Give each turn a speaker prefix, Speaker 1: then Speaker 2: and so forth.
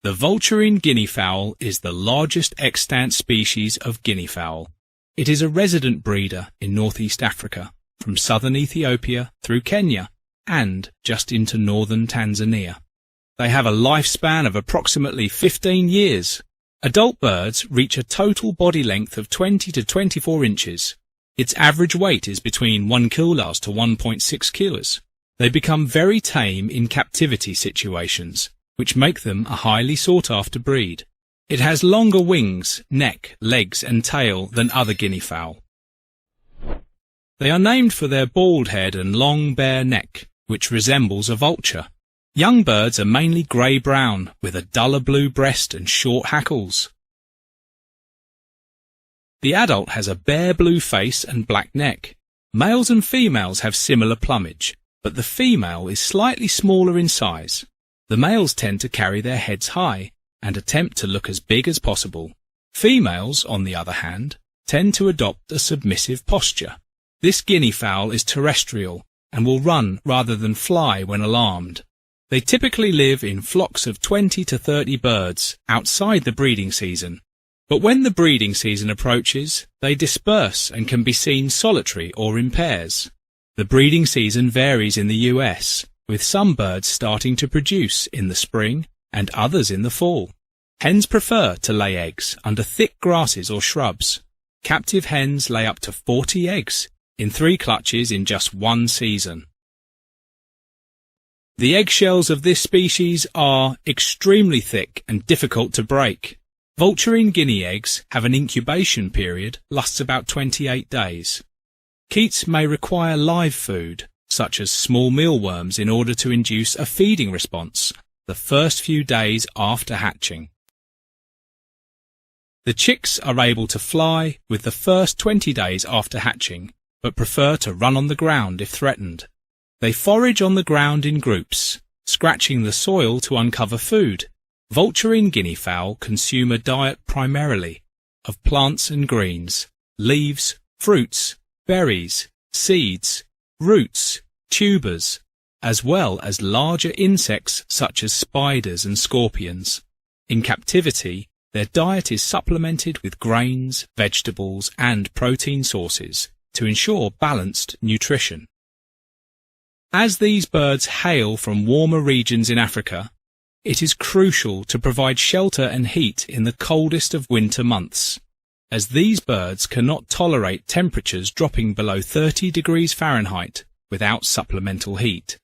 Speaker 1: The Vulturine Guinea Fowl is the largest extant species of guinea fowl. It is a resident breeder in northeast Africa, from southern Ethiopia through Kenya and just into northern Tanzania. They have a lifespan of approximately 15 years. Adult birds reach a total body length of 20 to 24 inches. Its average weight is between 1 kilos to 1.6 kilos. They become very tame in captivity situations, which make them a highly sought-after breed. It has longer wings, neck, legs and tail than other guinea fowl. They are named for their bald head and long bare neck, which resembles a vulture. Young birds are mainly grey-brown, with a duller blue breast and short hackles. The adult has a bare blue face and black neck. Males and females have similar plumage, but the female is slightly smaller in size. The males tend to carry their heads high and attempt to look as big as possible. Females, on the other hand, tend to adopt a submissive posture. This guinea fowl is terrestrial and will run rather than fly when alarmed. They typically live in flocks of 20 to 30 birds outside the breeding season, but when the breeding season approaches, they disperse and can be seen solitary or in pairs. The breeding season varies in the US, with some birds starting to produce in the spring and others in the fall. Hens prefer to lay eggs under thick grasses or shrubs. Captive hens lay up to 40 eggs in 3 clutches in just one season. The eggshells of this species are extremely thick and difficult to break. Vulturine guinea eggs have an incubation period lasts about 28 days. Keats may require live food, such as small mealworms, in order to induce a feeding response the first few days after hatching. The chicks are able to fly with the first 20 days after hatching, but prefer to run on the ground if threatened. They forage on the ground in groups, scratching the soil to uncover food. Vulturine guinea fowl consume a diet primarily of plants and greens, leaves, fruits, berries, seeds, roots, tubers, as well as larger insects such as spiders and scorpions. In captivity, their diet is supplemented with grains, vegetables and protein sources to ensure balanced nutrition. As these birds hail from warmer regions in Africa, it is crucial to provide shelter and heat in the coldest of winter months, as these birds cannot tolerate temperatures dropping below 30 degrees Fahrenheit without supplemental heat.